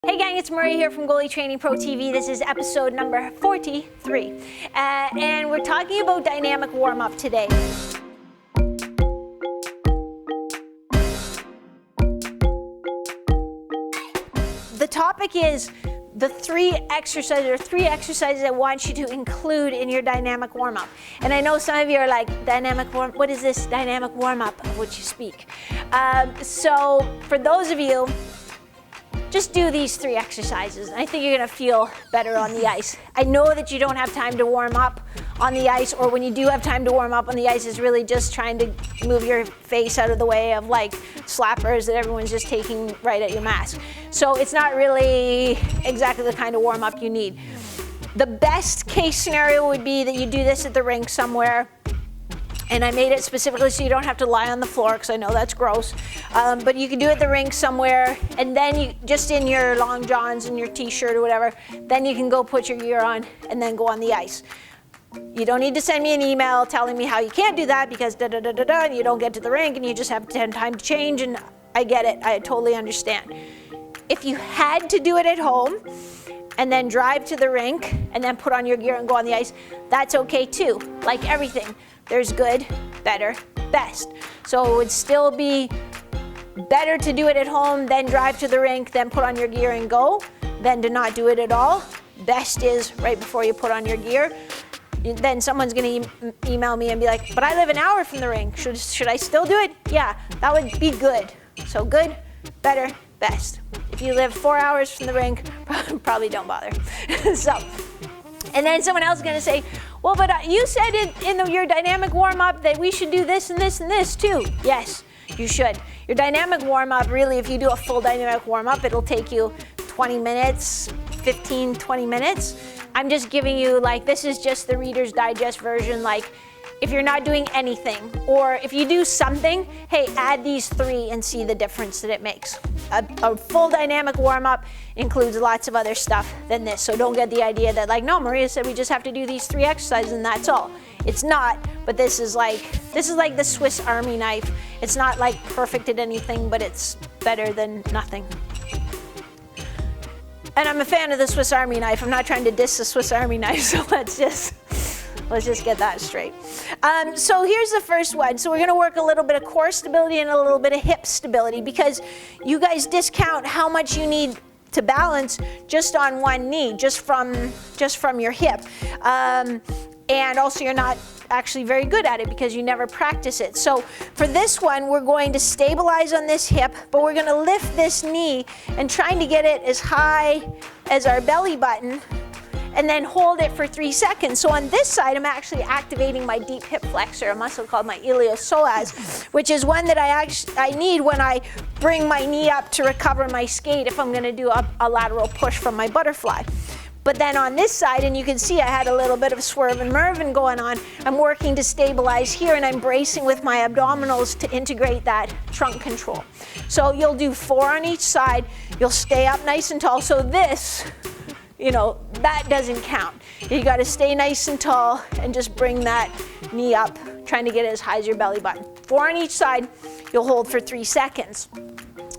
Hey gang, it's Marie here from Goalie Training Pro TV. This is episode number 43. And we're talking about dynamic warm-up today. The topic is the three exercises I want you to include in your dynamic warm-up. And I know some of you are like, what is this dynamic warm-up of which you speak? So for those of you, just do these three exercises. I think you're gonna feel better on the ice. I know that you don't have time to warm up on the ice, or when you do have time to warm up on the ice, is really just trying to move your face out of the way of like slappers that everyone's just taking right at your mask. So it's not really exactly the kind of warm up you need. The best case scenario would be that you do this at the rink somewhere. And I made it specifically so you don't have to lie on the floor, because I know that's gross. But you can do it at the rink somewhere, and then you just in your long johns and your t-shirt or whatever, then you can go put your gear on and then go on the ice. You don't need to send me an email telling me how you can't do that because and you don't get to the rink and you just have time to change, and I get it, I totally understand. If you had to do it at home and then drive to the rink and then put on your gear and go on the ice, that's okay too. Like everything, there's good, better, best. So it would still be better to do it at home, then drive to the rink, then put on your gear and go, than to not do it at all. Best is right before you put on your gear. Then someone's gonna email me and be like, but I live an hour from the rink. Should I still do it? Yeah, that would be good. So good, better, best. If you live 4 hours from the rink, probably don't bother. And then someone else is gonna say, well, but you said in your dynamic warm-up that we should do this and this and this too. Yes, you should. Your dynamic warm-up, really, if you do a full dynamic warm-up, it'll take you 20 minutes, 15, 20 minutes. I'm just giving you, like, this is just the Reader's Digest version. Like, if you're not doing anything, or if you do something, hey, add these three and see the difference that it makes. A full dynamic warm-up includes lots of other stuff than this, so don't get the idea that, like, no, Maria said we just have to do these three exercises and that's all. It's not, but this is like the Swiss Army knife. It's not like perfect at anything, but it's better than nothing. And I'm a fan of the Swiss Army knife. I'm not trying to diss the Swiss Army knife, so let's just get that straight. So here's the first one. So we're gonna work a little bit of core stability and a little bit of hip stability, because you guys discount how much you need to balance just on one knee, just from your hip. And also you're not actually very good at it because you never practice it. So for this one, we're going to stabilize on this hip, but we're gonna lift this knee and trying to get it as high as our belly button, and then hold it for 3 seconds. So on this side, I'm actually activating my deep hip flexor, a muscle called my iliopsoas, which is one that I need when I bring my knee up to recover my skate if I'm gonna do a lateral push from my butterfly. But then on this side, and you can see I had a little bit of swerve and mervin going on, I'm working to stabilize here, and I'm bracing with my abdominals to integrate that trunk control. So you'll do 4 on each side, you'll stay up nice and tall. So this, that doesn't count. You gotta stay nice and tall and just bring that knee up, trying to get it as high as your belly button. 4 on each side, you'll hold for 3 seconds.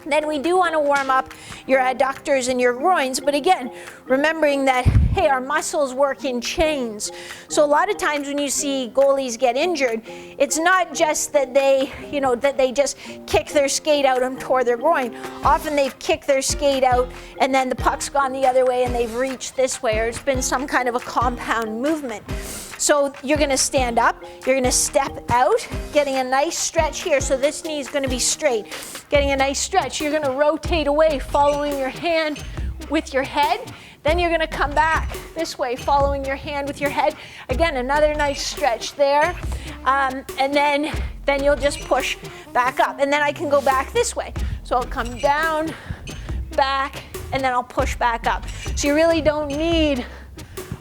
Then we do want to warm up your adductors and your groins, but again, remembering that, hey, our muscles work in chains. So a lot of times when you see goalies get injured, it's not just that they just kick their skate out and tore their groin. Often they've kicked their skate out and then the puck's gone the other way and they've reached this way, or it's been some kind of a compound movement. So you're gonna stand up, you're gonna step out, getting a nice stretch here. So this knee is gonna be straight, getting a nice stretch. You're gonna rotate away, following your hand with your head. Then you're gonna come back this way, following your hand with your head. Again, another nice stretch there. And then you'll just push back up. And then I can go back this way. So I'll come down, back, and then I'll push back up. So you really don't need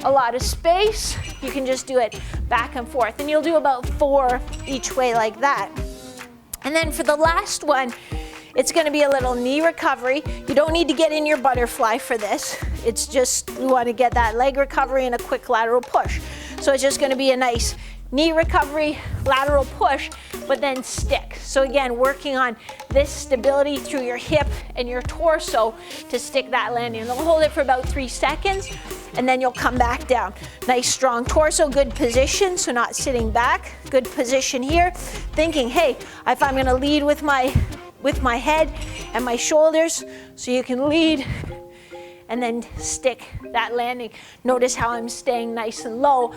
a lot of space. You can just do it back and forth, and you'll do about 4 each way like that. And then for the last one, it's gonna be a little knee recovery. You don't need to get in your butterfly for this. It's just, we wanna get that leg recovery and a quick lateral push. So it's just gonna be a nice knee recovery, lateral push, but then stick. So again, working on this stability through your hip and your torso to stick that landing. You'll hold it for about 3 seconds, and then you'll come back down. Nice strong torso, good position, so not sitting back. Good position here. Thinking, hey, if I'm gonna lead with my head and my shoulders, so you can lead and then stick that landing. Notice how I'm staying nice and low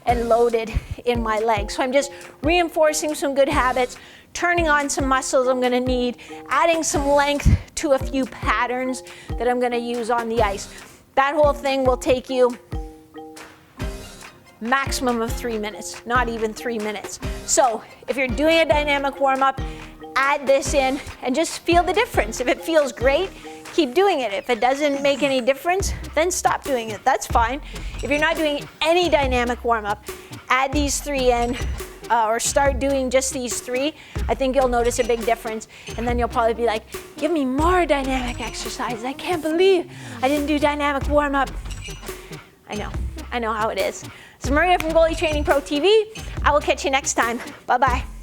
and loaded in my legs. So I'm just reinforcing some good habits, turning on some muscles I'm gonna need, adding some length to a few patterns that I'm gonna use on the ice. That whole thing will take you maximum of 3 minutes, not even 3 minutes. So if you're doing a dynamic warm-up, add this in and just feel the difference. If it feels great, keep doing it. If it doesn't make any difference, then stop doing it. That's fine. If you're not doing any dynamic warm-up, add these 3 in, or start doing just these 3. I think you'll notice a big difference, and then you'll probably be like, give me more dynamic exercises. I can't believe I didn't do dynamic warm-up. I know how it is. This is Maria from Goalie Training Pro TV. I will catch you next time. Bye-bye.